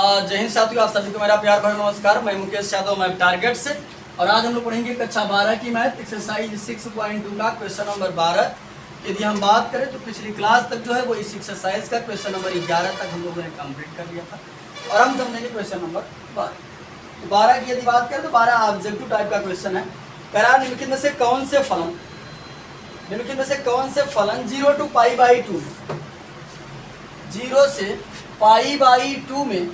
जय हिंद साथियों, आप सभी को मेरा प्यार भरा नमस्कार। मैं मुकेश यादव, मैं टारगेट से। और आज हम लोग पढ़ेंगे कक्षा 12 की मैथ एक्सरसाइज 6.2 का क्वेश्चन नंबर 12। यदि हम बात करें तो पिछली क्लास तक जो है वो इस एक्सरसाइज का क्वेश्चन नंबर 11 तक हम लोगों ने कंप्लीट कर लिया था और हम समझेंगे क्वेश्चन नंबर 12। तो 12 की यदि बात करें तो 12 ऑब्जेक्टिव टाइप का क्वेश्चन है। करा निम्नलिखित में से कौन से फलन 0 to π/2 0 से π/2 में,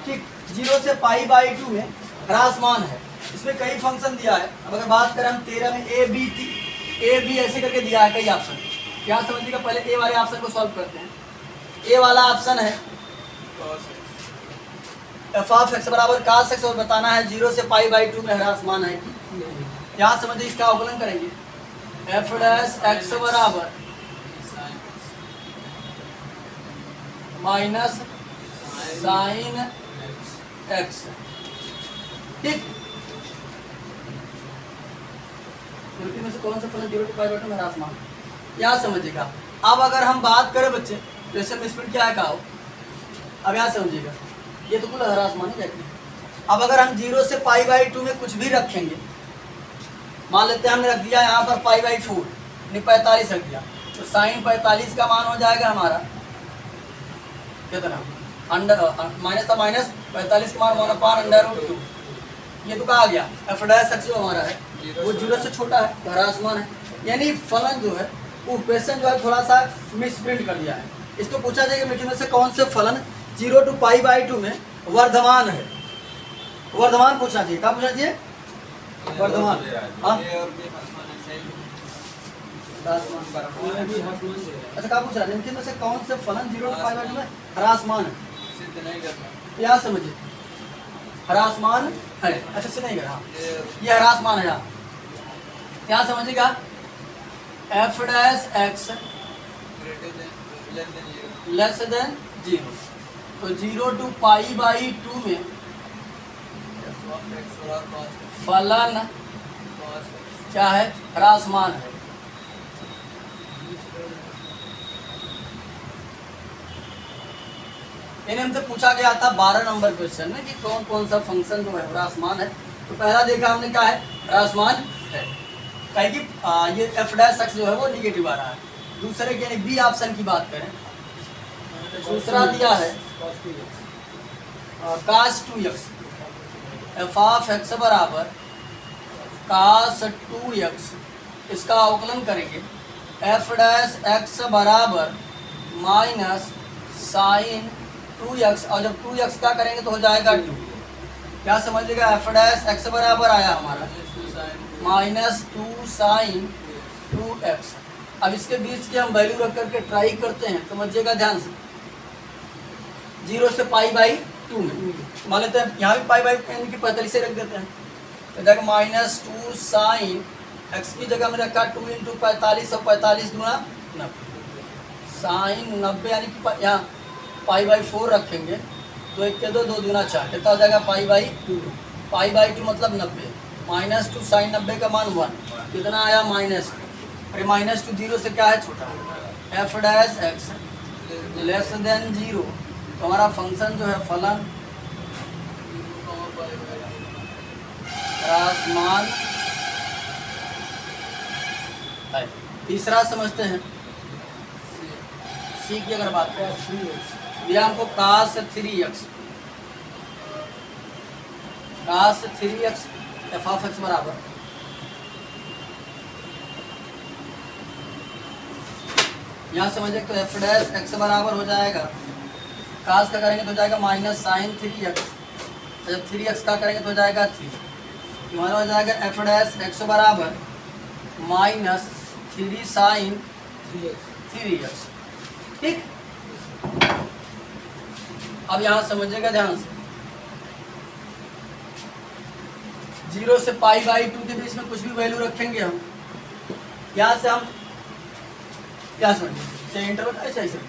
ठीक, 0 से π/2 में ह्रासमान है। इसमें कई फंक्शन दिया है। अब अगर बात करें हम 13 में ए बी ऐसे करके दिया है कई ऑप्शन। क्या समझिएगा, पहले ए वाले ऑप्शन को सॉल्व करते हैं। ए वाला ऑप्शन है f(x) बराबर cos x और बताना है 0 से π/2 में ह्रासमान है कि नहीं। यहाँ समझिए, इसका अवकलन करेंगे f(x) बराबर माइनस साइन x, ठीक। में से कौन सा फलन 0 to π/2 में ह्रासमान, यहाँ समझिएगा। अब अगर हम बात करें बच्चे क्वेश्चन में स्पीड क्या है कहा हो, अब यहाँ समझिएगा, ये तो कुल ह्रासमान ही रहती है। अब अगर हम 0 से π/2 में कुछ भी रखेंगे, मान लेते हैं हमने रख दिया यहाँ पर π/4 यानी 45 रख दिया, तो साइन 45 का मान हो जाएगा हमारा कितना, माइनस का माइनस 45 का मान 1/√2। ये तो कहा गया f(x) जो हमारा है वो 0 से छोटा है, ह्रासमान है। यानी फलन जो है वो क्वेश्चन जो है थोड़ा सा मिसप्रिंट कर दिया है। इसको पूछा जाएगा निम्नलिखित में से कौन से फलन 0 to π/2 में वर्धमान है। वर्धमान पूछना चाहिए, क्या पूछना चाहिए, वर्धमान। हाँ, अच्छा, क्या पूछा निम्नलिखित में से कौन से फलन 0 to π/2 में ह्रासमान है। यहाँ समझिए, ह्रासमान है, अच्छा से नहीं करा, ये ह्रासमान है। यहाँ समझिएगा f(x) लेस देन 0, तो 0 to π/2 में फलन क्या है, ह्रासमान है। इन्हें हमसे पूछा गया था 12 नंबर क्वेश्चन में कि कौन कौन सा फंक्शन जो है ह्रासमान है। तो पहला देखा हमने क्या है, ह्रासमान है, कहे कि ये f(x) जो है वो निगेटिव आ रहा है। दूसरे के यानी बी ऑप्शन की बात करें, दूसरा दिया है cos 2x, f(x) बराबर cos 2x, इसका अवकलन करेंगे f(x) बराबर माइनस साइन 2x, और जब 2x का करेंगे तो हो जाएगा 2। क्या समझिएगा, f(x) बराबर आया हमारा माइनस 2 साइन 2x। अब इसके बीच की हम वैल्यू रख करके ट्राई करते हैं, समझिएगा ध्यान से। 0 से π/2 में मान लेते हैं, यहाँ भी π/2 की 45 से रख देते हैं, तो जाएगा माइनस 2 साइन x की जगह में रखा 2 × 45 और 45 गुणा 90, साइन 90 यानी कि यहाँ π/4 रखेंगे, 2 1 के 2, 2 दूना 4, कितना हो जाएगा π/2 मतलब 90, माइनस 2 साइन 90 का मान 1, कितना आया -2। अरे -2 0 से क्या है, छोटा है। f(x) लेस देन 0, तो हमारा फंक्शन जो है फलन ह्रासमान है। तीसरा समझते हैं, सी की अगर बात करें, दिया हमको cos 3x f(x) बराबर यहाँ समझे तो f(x) बराबर हो जाएगा, cos का करेंगे तो हो जाएगा माइनस साइन 3x, जब 3x का करेंगे तो हो जाएगा 3, हमारा हो जाएगा f(x) बराबर माइनस 3 साइन 3x, ठीक। अब यहाँ समझिएगा ध्यान से, 0 से π/2 के बीच में कुछ भी वैल्यू रखेंगे हम, यहाँ से हम क्या समझिए इंटरवल ऐसे ऐसे,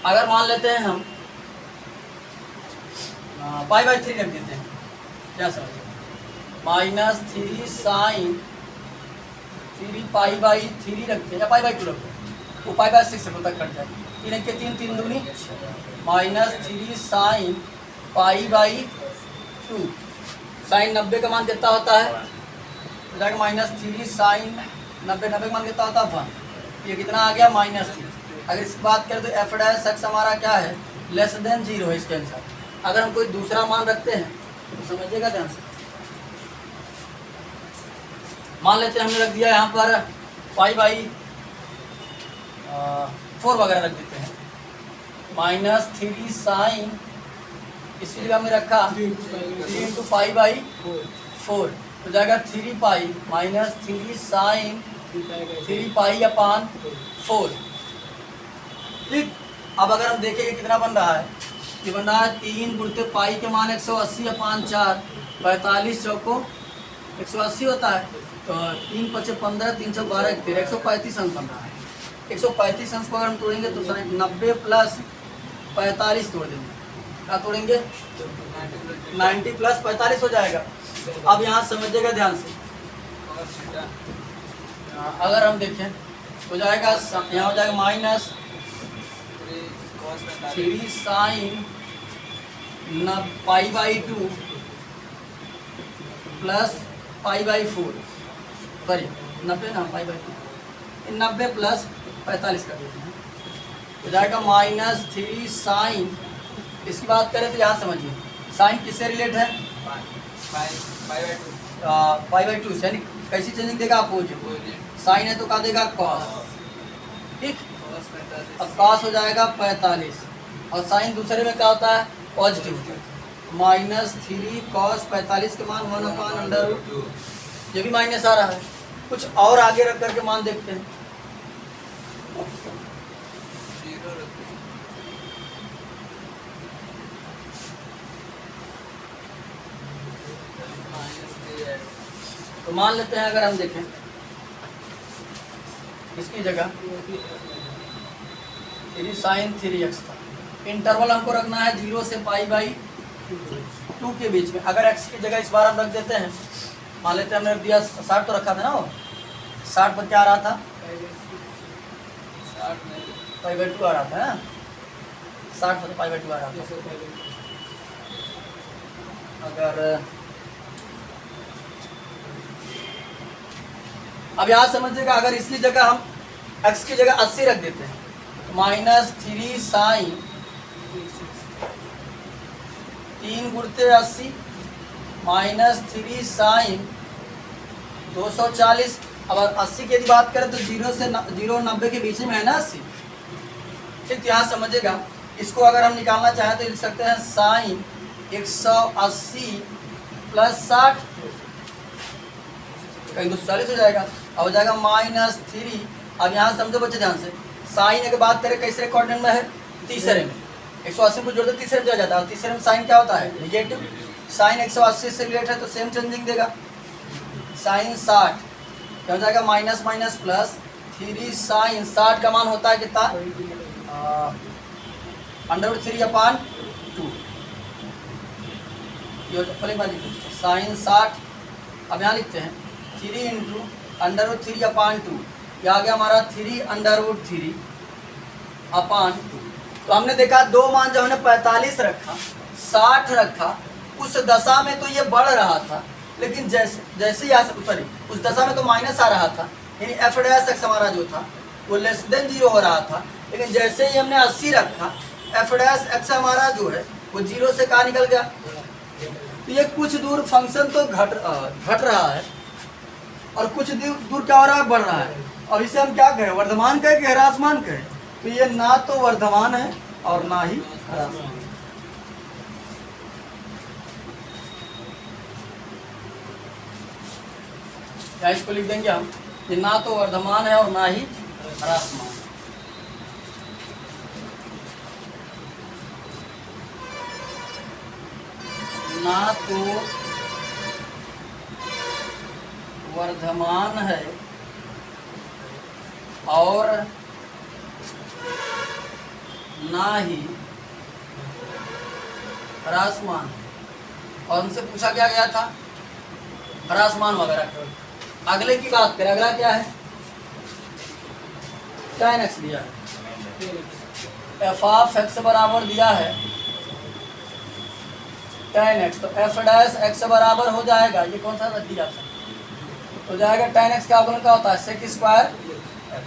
अगर मान लेते हैं हम π/3 रख देते हैं, क्या समझिए -3 साइन 3 π/3 रखते हैं या π/2 रखते हैं, वो π/6 तक कट जाएगी। 3 1 के 3, 3 दूनी minus 3 sine pi by 2। Sine 90 का मान कितना होता है, हो जाएगा माइनस 3 साइन 90 का मान कितना होता है 1। ये कितना आ गया -3। अगर इसकी बात करें तो एफ डैश एक्स हमारा क्या है, लेस देन 0 है इसके आंसर। अगर हम कोई दूसरा मान रखते हैं तो समझिएगा ध्यान से। मान लेते हैं हमने रख दिया यहाँ पर पाई बाई 4 वगैरह रख देते हैं, -3 साइन इसकी जगह में रखा 3 इंटू पाई बाई 4 हो जाएगा 3 पाई माइनस 3 साइन 3 पाई अपान 4। ठीक, अब अगर हम देखें ये कितना बन रहा है, ये बन रहा है 3 गुणते पाई के मान 180 अपान 4, 45 चौको 180 होता है, तो 3 5 15 3 6 12 13 135 अंक बन रहा है। 135 अंक को अगर हम तोड़ेंगे तो 90 प्लस 45 तोड़ देंगे, क्या तोड़ेंगे 90 प्लस 45 हो जाएगा। अब यहाँ समझिएगा ध्यान से, अगर हम देखें तो जाएगा यहाँ हो जाएगा -3 sine pi by 2 plus pi by 4, sorry 90 ना पाई बाई 2, 90 प्लस 45 कर देते हैं, हो जाएगा -3 साइन। इसकी बात करें तो यहाँ समझिए साइन किससे रिलेट है, पाई बाई 2 से, यानी कैसी चेंजिंग देगा आपको, साइन है तो क्या देगा कॉस। ठीक, अब कॉस हो जाएगा 45 और साइन दूसरे में क्या होता है पॉजिटिव, -3 कॉस 45 के मान 1/√2। ये भी माइनस आ रहा है। कुछ और आगे रख करके मान देखते हैं, तो मान लेते हैं अगर हम देखें इसकी जगह 3 साइन 3x था, इंटरवल हमको रखना है 0 से पाई बाई 2 के बीच में। अगर x की जगह इस बार हम रख देते हैं, मान लेते हैं हमने रख दिया 60 तो रखा था ना, वो 60 पर क्या आ रहा था, पाई बाई 2 आ रहा था ना, 60 पर पाई बाई 2 आ रहा था। अगर अब यहाँ समझिएगा, अगर इसकी जगह हम x की जगह 80 रख देते हैं, -3 साइन 3 गुणते 80 -3 साइन 240। अब 80 की यदि बात करें तो 0 से 0 और 90 के बीच में है ना 80। ठीक, यहाँ समझिएगा, इसको अगर हम निकालना चाहें तो लिख सकते हैं साइन 180 प्लस 60, कहीं 240 हो जाएगा, अब हो जाएगा -3। अब यहाँ समझो बच्चे ध्यान से, साइन की बात करें कैसे क्वाड्रेंट में है, तीसरे में 180 को जोड़ते तीसरे में चला जाता है, और तीसरे में साइन क्या होता है निगेटिव। साइन 180 से रिलेट है तो सेम चेंजिंग देगा, साइन 60 क्या हो जाएगा माइनस माइनस प्लस 3 साइन 60 का मान होता है कितना √3/2, साइन 60। अब यहाँ लिखते हैं 3 इंटू √3/2, यह आ गया हमारा 3√3/2। तो हमने देखा दो मान जब हमने 45 रखा 60 रखा, उस दशा में तो ये बढ़ रहा था, लेकिन जैसे ही सॉरी उस दशा में तो माइनस आ रहा था, यानी एफ डैश एक्स हमारा जो था वो लेस देन 0 हो रहा था। लेकिन जैसे ही हमने 80 रखा, एफ डैश एक्स हमारा जो है वो 0 से कहाँ निकल गया। तो ये कुछ दूर फंक्शन तो घट रहा है और कुछ दूर क्या हो रहा है, बढ़ रहा है। और इसे हम क्या कहें, वर्धमान कहें कि ह्रासमान कहें। तो ये ना तो वर्धमान है और ना ही ह्रासमान। या इसको लिख देंगे हम कि ना तो वर्धमान है और ना ही ह्रासमान। ना तो वर्धमान है और ना ही ह्रासमान। और उनसे पूछा क्या गया था, ह्रासमान वगैरह। अगले की बात करें, अगला क्या है, tan x दिया है। एफ ऑफ एक्स बराबर दिया है tan x, तो एफ डैश एक्स बराबर हो जाएगा, ये कौन सा दिया था, हो जाएगा tan x का अवकलन क्या होता है सेक स्क्वायर x।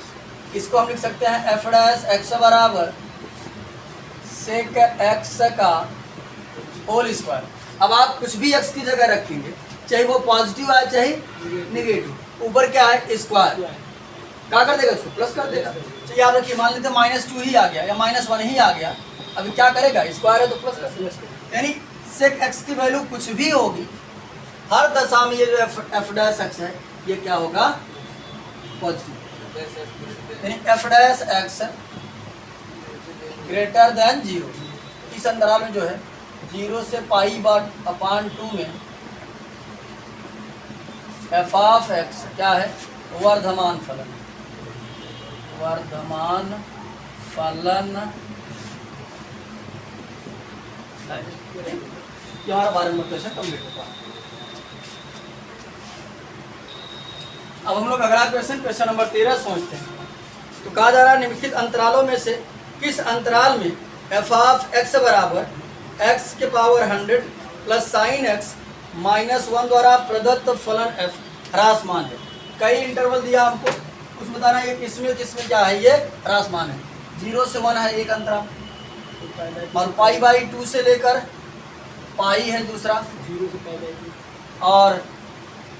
इसको हम लिख सकते हैं एफ डैश एक्स बराबर सेक x का होल स्क्वायर। अब आप कुछ भी x की जगह रखेंगे, चाहे वो पॉजिटिव आए चाहे निगेटिव, ऊपर क्या है स्क्वायर, क्या कर देगा उसको प्लस कर देगा। तो याद रखिए, मान लेते -2 ही आ गया या -1 ही आ गया, अभी क्या करेगा, स्क्वायर है तो प्लस कर देगा। यानी सेक x की वैल्यू कुछ भी होगी, हर दशा में ये जो एफ डैश एक्स है ये क्या होगा, पॉजिटिव। यानी F dash x greater than 0, इस अंतराल में जो है 0 से π/2 में एफ ऑफ एक्स क्या है, वर्धमान फलन, वर्धमान फलन हमारा 12 नंबर क्वेश्चन कंप्लीट होगा। अब हम लोग अगला क्वेश्चन नंबर 13 सोचते हैं। तो कहा जा रहा है निम्नलिखित अंतरालों में से किस अंतराल में एफ ऑफ एक्स बराबर x के पावर 100 प्लस साइन x -1 द्वारा प्रदत्त फलन f ह्रासमान है। कई इंटरवल दिया हमको, कुछ बताना है किसमें किसमें क्या है, ये ह्रासमान है। 0 से 1 है एक अंतराल, और π/2 से लेकर पाई है दूसरा, 0 से π/2, और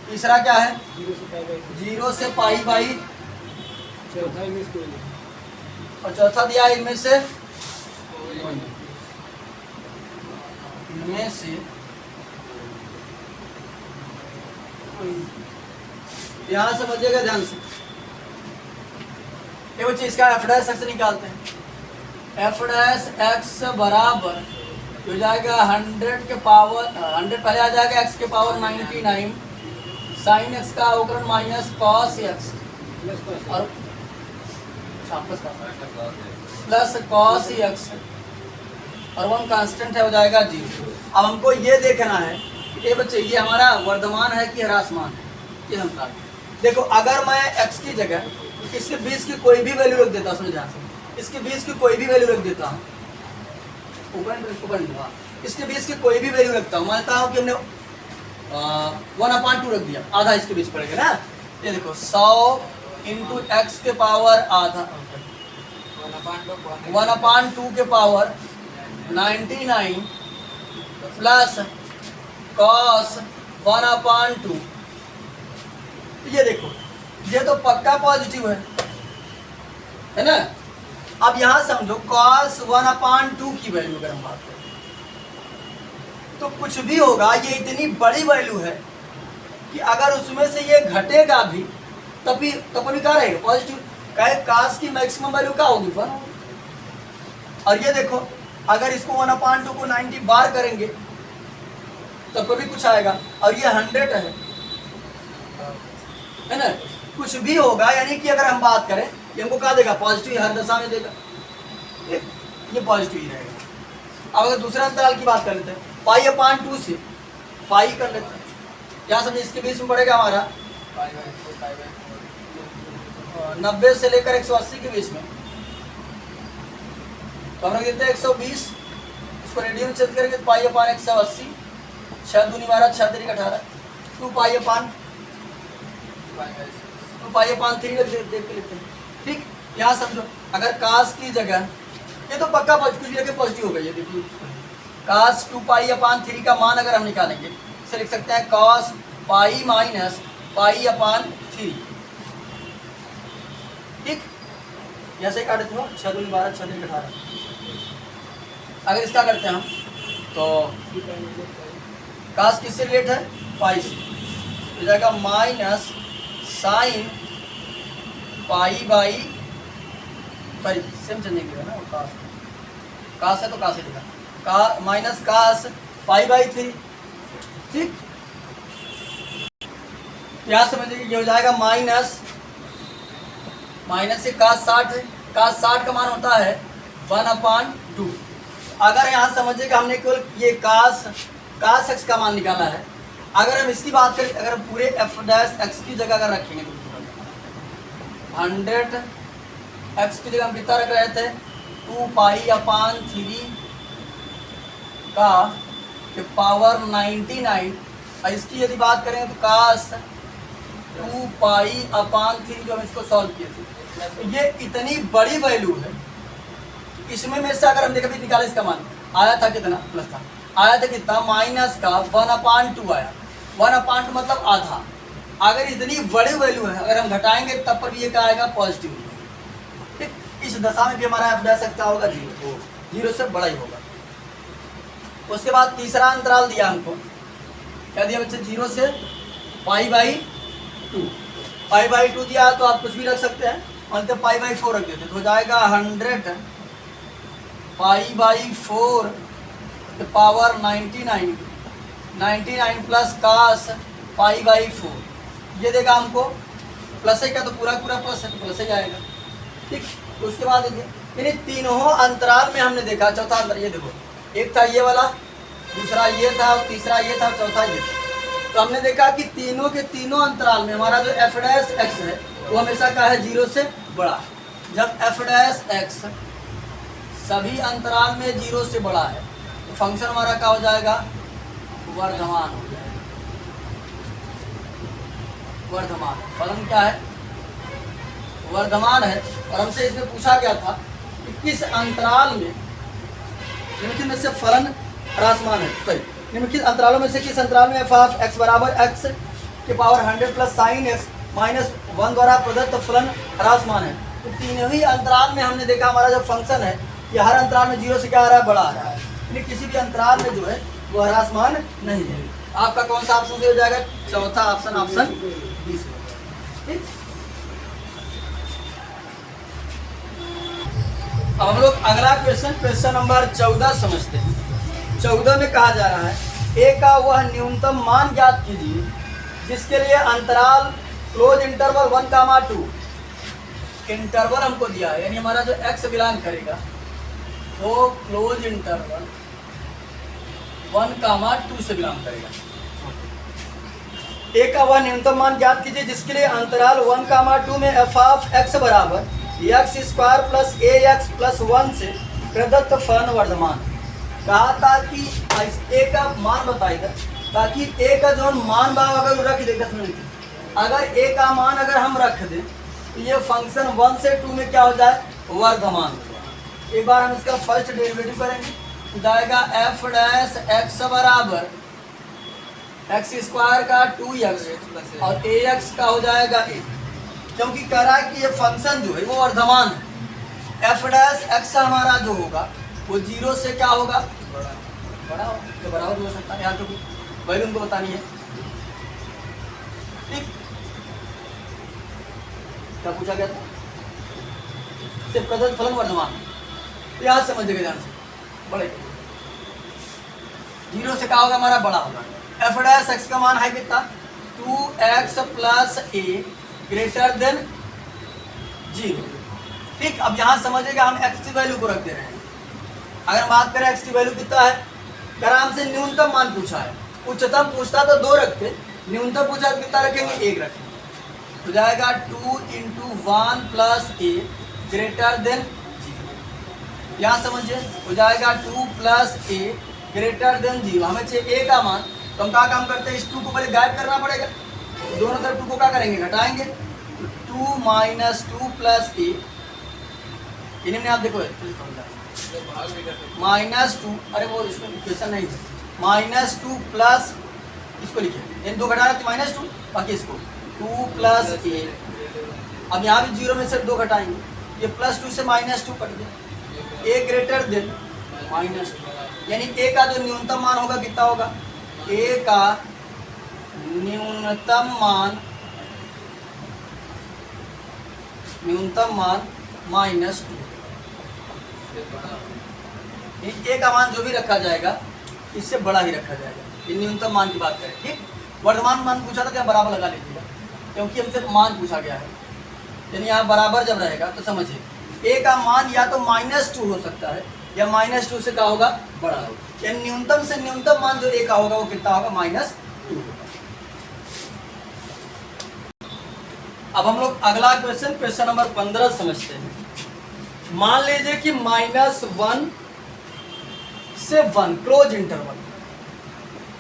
तीसरा क्या है 0 से π/2, 0 से चौथा इनमें से कोई नहीं, और चौथा दिया इनमें से यहाँ समझिएगा ध्यान से। ये बच्चे इसका एफ डैश एक्स निकालते हैं। एफ डैश एक्स बराबर हो जाएगा 100 के पावर 100 पहले आ जाएगा x के पावर 99 साइन x का अवकलन माइनस कॉस x और प्लस कॉस x और 1 कांस्टेंट है, हो जाएगा 0। अब हमको ये देखना है ये बच्चे ये हमारा वर्धमान है कि ह्रासमान है, ये हम देखो। अगर मैं x की जगह इसके 20 की कोई भी वैल्यू रख देता हूँ, समझ ध्यान से, इसके 20 की कोई भी वैल्यू रख देता हूँ, इसके 20 की कोई भी वैल्यू रखता हूँ, मानता हूँ कि हमने 1/2 रख दिया, आधा इसके बीच पड़ेगा ना। ये देखो 100 इंटू एक्स के पावर आधा 1/2 के पावर 99 प्लस कॉस 1/2। ये देखो ये तो पक्का पॉजिटिव है ना। अब यहाँ समझो cos 1/2 की वैल्यू अगर हम बात करें तो कुछ भी होगा, ये इतनी बड़ी वैल्यू है कि अगर उसमें से ये घटेगा भी तब भी क्या रहेगा, पॉजिटिव। कहे cos की मैक्सिमम वैल्यू क्या होगी 1। और ये देखो अगर इसको 1/2 को 90 बार करेंगे तब भी कुछ आएगा, और ये 100 है ना। कुछ भी होगा, यानी कि अगर हम बात करें ये हमको क्या देगा, पॉजिटिव हर दशा में देगा, ये पॉजिटिव ही रहेगा। अब अगर दूसरा अंतराल की बात कर लेते हैं, π/2 से पाई कर लेते हैं, क्या समझे, इसके बीच में पड़ेगा हमारा 90 से लेकर 180 के बीच में, तो हम रख देते हैं 120, इसको रेडियन में छेद करेंगे तो π/180, 6 दूनी 12, 6 3 18, 2π/3 देख के लिखते हैं। ठीक, यहाँ समझो अगर cos की जगह ये तो पक्का कुछ भी लेके पॉजिटिव होगा, ये देखिए cos 2π/3 का मान अगर हम निकालेंगे इसे लिख सकते हैं cos π माइनस π/3। ठीक, यहाँ से काटे थे 6 दूनी 12, 6 3 18। अगर इसका करते हैं हम तो cos किससे रिलेट है, पाई से, हो जाएगा माइनस साइन π/, सॉरी सेम चलने की है ना, कास है तो कास लिखा, का माइनस कास π/3। ठीक, यहाँ समझिए ये हो जाएगा माइनस से कास 60 है, कास 60 का मान होता है 1/2। अगर यहाँ समझिएगा हमने केवल ये कास एक्स का मान निकाला है, अगर हम इसकी बात करें, अगर पूरे एफ डैश एक्स की जगह अगर रखेंगे तो 100 एक्स की जगह हम कितना रख रहे थे 2π/3 का पावर 99। इसकी यदि बात करें तो काश 2π/3 जो हम इसको सॉल्व किए थे, तो ये इतनी बड़ी वैल्यू है। इसमें में से अगर हम देखा निकाले इसका मान आया था कितना, प्लस था, आया था कितना, माइनस का 1/2 आया। 1/2 मतलब आधा। अगर इतनी बड़ी वैल्यू है, अगर हम घटाएंगे तब पर भी ये क्या आएगा, पॉजिटिव। ठीक, इस दशा में भी हमारा f डैश सकता होगा 0 से बड़ा ही होगा। उसके बाद तीसरा अंतराल दिया हमको, क्या दिया बच्चे, 0 से π/2। π/2 दिया तो आप कुछ भी रख सकते हैं, मतलब π/4 रख देते तो हो जाएगा 100 π/4 पावर 99 प्लस काश π/4। ये देगा हमको प्लस है क्या, तो पूरा प्लस है तो प्लस ही आएगा। ठीक, उसके बाद देखिए इन तीनों अंतराल में हमने देखा, चौथा अंतर ये देखो, एक था ये वाला, दूसरा ये था, तीसरा ये था, चौथा ये था। तो हमने देखा कि तीनों के तीनों अंतराल में हमारा जो f डैश x है वो हमेशा क्या है, 0 से बड़ा। जब f डैश x सभी अंतराल में 0 से बड़ा है तो फंक्शन हमारा क्या हो जाएगा, वर्धमान हो जाएगा। वर्धमान, फलन क्या है, वर्धमान है। और हमसे इसमें पूछा गया था कि किस अंतराल में निम्नलिखित में से फलन ह्रासमान है। सही, निम्नलिखित अंतरालों में से किस अंतराल में f(x) बराबर x के power 100 plus sin x minus 1 द्वारा प्रदत्त फलन ह्रासमान है। तो तीनों ही अंतराल में हमने देखा हमारा जो फंक्शन है कि हर अंतराल में 0 से क्या आ रहा है, बड़ा आ रहा है। यानी किसी भी अंतराल में जो है वो ह्रासमान नहीं है। आपका कौन सा ऑप्शन हो जाएगा, चौथा ऑप्शन, ऑप्शन 20। ठीक, अब हम लोग अगला क्वेश्चन नंबर 14 समझते हैं। 14 में कहा जा रहा है, a का वह न्यूनतम मान ज्ञात कीजिए जिसके लिए अंतराल क्लोज इंटरवल 1, 2 इंटरवल हमको दिया है, यानी हमारा जो x बिलोंग करेगा वो क्लोज इंटरवल 1, 2 से बिलोंग करेगा। a का वह न्यूनतम मान ज्ञात कीजिए जिसके लिए अंतराल 1, 2 में f(x) बराबर x² प्लस ax प्लस 1 से प्रदत्त फलन वर्धमान। कहा था कि a का मान बताएगा, ताकि a का जो मान भाव अगर रख दे 10 मिनट, अगर a का मान अगर हम रख दें तो ये फंक्शन 1 से 2 में क्या हो जाए, वर्धमान। एक बार हम इसका फर्स्ट डेरिवेटिव करेंगे तो जाएगा f डैश x बराबर x² का 2x और ax का हो जाएगा a, क्योंकि कह रहा है कि ये फंक्शन जो है वो वर्धमान है। f डैश x हमारा जो होगा वो 0 से क्या होगा, बड़ा हो, तो बड़ा हो सकता है, यहाँ क्योंकि वैल्यू उनको बतानी है। ठीक, क्या पूछा गया था, से प्रदत्त फलन वर्धमान। तो यहाँ समझिएगा ध्यान से, बड़े 0 से क्या होगा, हमारा बड़ा होगा। f डैश x का मान है कितना, 2x plus a greater than 0। ठीक, अब यहाँ समझिएगा हम x की वैल्यू को रख दे रहे हैं। अगर बात करें x की वैल्यू कितना है, अगर हमसे न्यूनतम मान पूछा है, उच्चतम पूछता तो 2 रखते, न्यूनतम पूछा तो कितना रखेंगे, 1 रखेंगे। तो जाएगा 2 × 1 प्लस a ग्रेटर देन 0। यहाँ समझिए, हो जाएगा 2 प्लस a ग्रेटर देन 0। हमें चाहिए a का मान, तो हम क्या काम करते हैं, इस 2 को पहले गायब करना पड़ेगा। दोनों तरफ 2 को क्या करेंगे, घटाएंगे। 2 - 2 प्लस a, इन्हें आप देखो -2, अरे वो इसमें इक्वेशन नहीं है, -2 प्लस इसको लिखिए, इन 2 घटाना तो -2, बाकी इसको 2 प्लस a। अब यहाँ भी 0 में से 2 घटाएंगे, ये +2 से -2 कट गया, a ग्रेटर देन -2, यानी a का जो न्यूनतम मान होगा कितना होगा, a का न्यूनतम मान -2। a का मान जो भी रखा जाएगा इससे बड़ा ही रखा जाएगा, ये न्यूनतम मान की बात करें। ठीक, वर्तमान मान पूछा था क्या, बराबर लगा लीजिएगा, क्योंकि हमसे मान पूछा गया है। यानी यहाँ बराबर जब रहेगा तो समझिए a का मान या तो -2 हो सकता है या -2 से क्या होगा, बड़ा होगा। यानी न्यूनतम से न्यूनतम मान जो a का होगा वो कितना होगा, -2 होगा। अब हम लोग अगला क्वेश्चन नंबर 15 समझते हैं। मान लीजिए कि -1 से 1 क्लोज इंटरवल,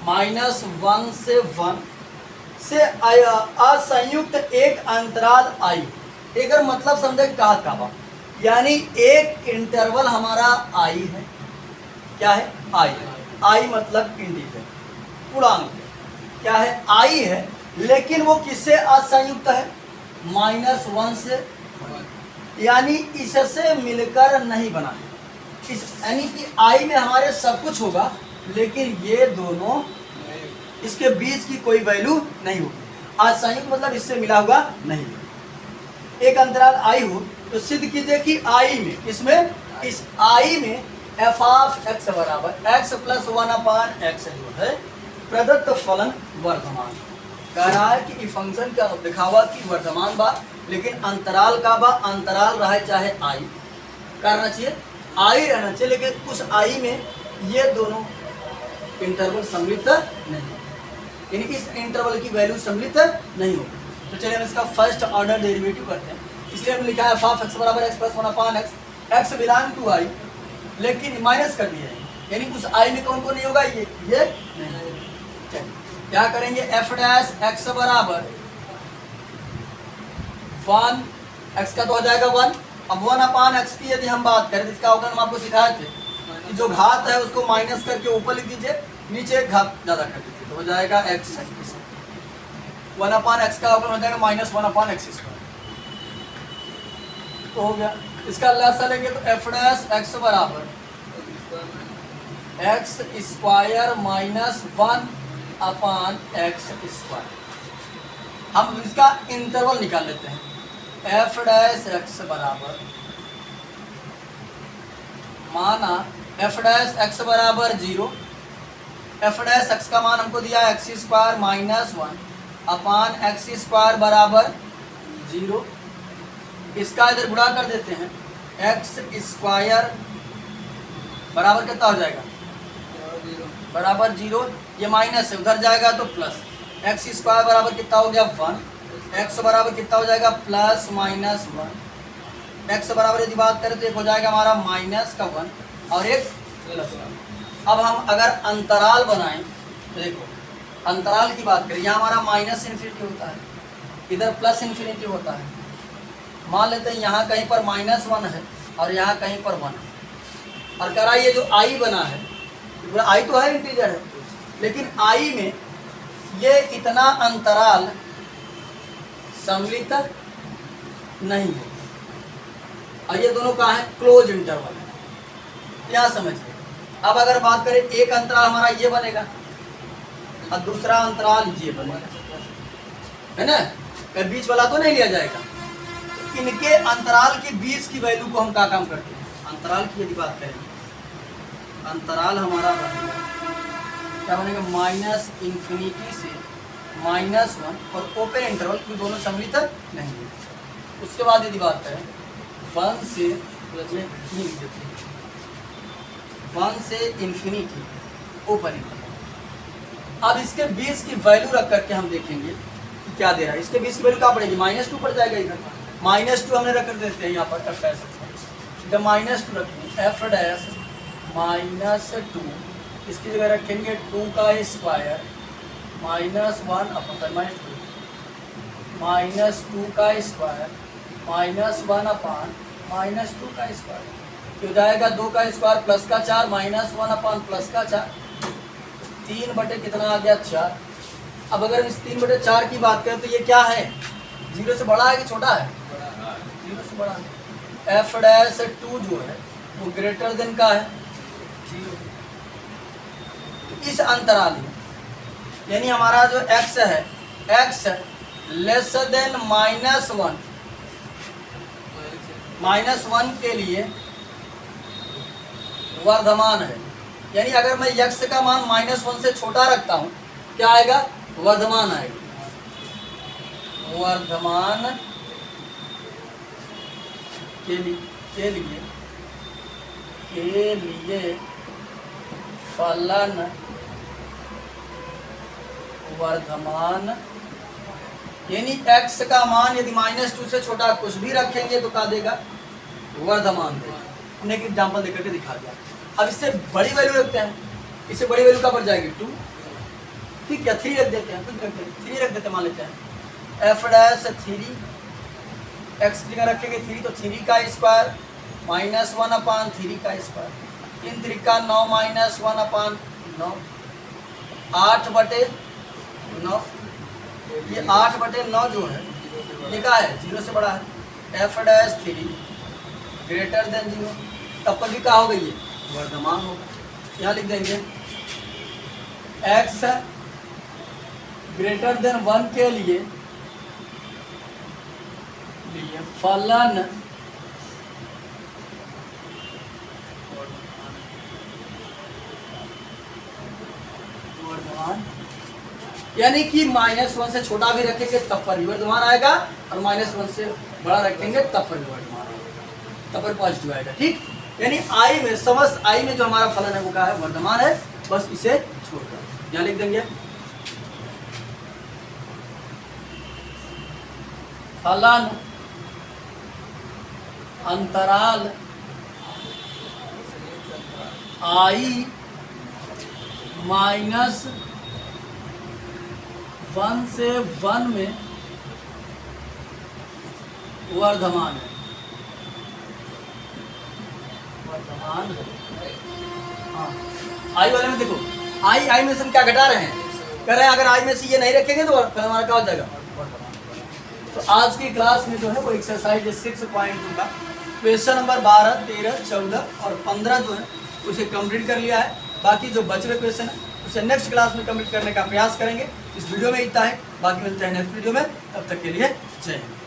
-1 से 1 से असंयुक्त एक अंतराल आई। अगर मतलब समझे कहा का, यानी एक इंटरवल हमारा आई है। क्या है? आई। आई मतलब इंटीजर, पूर्णांक। क्या है? आई है, लेकिन वो किससे असंयुक्त है? -1 से, यानी इससे मिलकर नहीं बना है। यानी कि आई में हमारे सब कुछ होगा, लेकिन ये दोनों, इसके बीच की कोई वैल्यू नहीं होगी। असंयुक्त मतलब इससे मिला हुआ नहीं है। एक अंतराल आई हो तो सिद्ध कीजिए कि आई में, इसमें, इस आई में f ऑफ x बराबर x प्लस 1/x जो है प्रदत्त फलन वर्धमान। कह रहा है कि फंक्शन का लिखा हुआ कि वर्धमान बा, लेकिन अंतराल का बा, अंतराल रहे चाहे आई करना चाहिए, आई रहना चाहिए, लेकिन उस आई में ये दोनों इंटरवल सम्मिलित नहीं, यानी इस इंटरवल की वैल्यू सम्मिलित नहीं होगी। तो चलिए हम इसका फर्स्ट ऑर्डर डेरिवेटिव करते हैं। इसलिए हमने लिखा है f ऑफ x बराबर x plus 1/x, x belong to I, लेकिन माइनस कर दिया है, यानी उस आई में कौन कौन नहीं होगा? ये नहीं। क्या करेंगे? f डैश x बराबर 1, x का तो हो जाएगा 1। अब 1/x की यदि हम बात करें तो इसका अवकलन हम आपको सिखाए थे कि जो घात है उसको माइनस करके ऊपर लिख दीजिए, नीचे एक घात ज्यादा कर दीजिए, तो हो जाएगा x। 1/x का अवकलन हो जाएगा -1/x²। तो हो गया। इसका लसा लेंगे तो f डैश x बराबर x² माइनस 1/x²। हम इसका इंटरवल निकाल लेते हैं। f डैश x बराबर, माना f डैश x बराबर 0, f डैश x का मान हमको दिया x² माइनस 1/x² बराबर 0। इसका इधर गुणा कर देते हैं, x² बराबर कितना हो जाएगा? बराबर 0। ये माइनस है, उधर जाएगा तो प्लस। x² बराबर कितना हो गया? 1। x बराबर कितना हो जाएगा? Plus minus 1। x बराबर यदि बात करें तो एक हो जाएगा हमारा -1 और एक प्लस। अब हम अगर अंतराल बनाएं तो देखो, अंतराल की बात करें, यहाँ हमारा -∞ होता है, इधर +∞ होता है। मान लेते हैं यहाँ कहीं पर -1 है और यहाँ कहीं पर 1 है, और कह रहा है ये जो आई बना है, आई तो है, इंटीजर है, लेकिन आई में ये इतना अंतराल सम्मिलित नहीं है, और ये दोनों कहाँ है? क्लोज इंटरवल है। यहाँ समझिए। अब अगर बात करें, एक अंतराल हमारा ये बनेगा और दूसरा अंतराल ये बनेगा, है ना? कहीं बीच वाला तो नहीं लिया जाएगा। इनके अंतराल के बीच की वैल्यू को हम क्या काम करते हैं? अंतराल की यदि बात करें, अंतराल हमारा बनेगा, क्या बनेगा? -∞ से -1 और ओपन इंटरवल, की दोनों सम्मिलित नहीं है। उसके बाद यदि बात करें 1 से ∞ ओपन इंटरवल। अब इसके बीच की वैल्यू रख करके हम देखेंगे कि क्या दे रहा है। इसके बीच की वैल्यू क्या पड़ेगी? -2 पड़ जाएगा। इधर -2 हमने रख देते हैं, यहाँ पर f डैश इधर -2 रखेंगे, f डैश -2, इसकी जगह रखेंगे 2 का स्क्वायर -1 अपन -2 का स्क्वायर -1 -2 का स्क्वायर, हो जाएगा 2 का स्क्वायर प्लस का 4 -1 प्लस का 4, 3 बटे कितना आ गया? 4। अब अगर इस 3/4 की बात करें तो ये क्या है? 0 से बड़ा है कि छोटा है? 0 से बड़ा है। f डैश 2 जो है वो ग्रेटर देन का है 0। इस अंतराल में, यानी हमारा जो x है, x लेस देन -1, -1 के लिए वर्धमान है। यानी अगर मैं x का मान -1 से छोटा रखता हूं, क्या आएगा? वर्धमान आएगा। वर्धमान के लिए फलन वर्धमान, यानी x का मान यदि -2 से छोटा कुछ भी रखेंगे तो क्या देगा? वर्धमान देगा। हमने एक एग्जाम्पल देकर के दिखा दिया। अब इससे बड़ी वैल्यू रखते हैं, इससे बड़ी वैल्यू कहाँ पर जाएगी 2, ठीक है 3 रख देते हैं, कुछ रख देते हैं 3 रख देते हैं, मान लेते हैं एफ डैश 3 एक्स की जगह रखेंगे 3 तो 3 का स्क्वायर माइनस 1/3 का स्क्वायर, 3 3 9 माइनस 1/9, 8/9, ये 8/9 जो है ये क्या है 0 से बड़ा है। एफ डैश 3 ग्रेटर देन 0, तब पर भी क्या हो गई है वर्धमान होगा। यहाँ लिख देंगे x ग्रेटर देन 1 के लिए फलन वर्धमान, यानी कि -1 से छोटा भी रखेंगे तब पर भी वर्धमान आएगा, और -1 से बड़ा रखेंगे तब पर भी वर्धमान आएगा, तब पर पॉजिटिव आएगा। ठीक, यानी आई में समस्त आई में जो हमारा फलन है वो क्या है वर्धमान है, बस इसे छोड़कर यहाँ लिख देंगे फलन अंतराल आई -1 से 1 में वर्धमान है, वर्धमान है। हाँ, आई वाले में देखो आई में से हम क्या घटा रहे हैं, कह रहे हैं अगर आई में से ये नहीं रखेंगे तो हमारा क्या हो जाएगा वर्धमान। तो आज की क्लास में जो है वो एक्सरसाइज 6.2 का क्वेश्चन नंबर 12, 13, 14 और 15 जो है उसे कंप्लीट कर लिया है। बाकी जो बचे हुए क्वेश्चन है उसे नेक्स्ट क्लास में कंप्लीट करने का प्रयास करेंगे। इस वीडियो में इतना है, बाकी मिलते हैं नेक्स्ट वीडियो में, तब तक के लिए जय हिंद।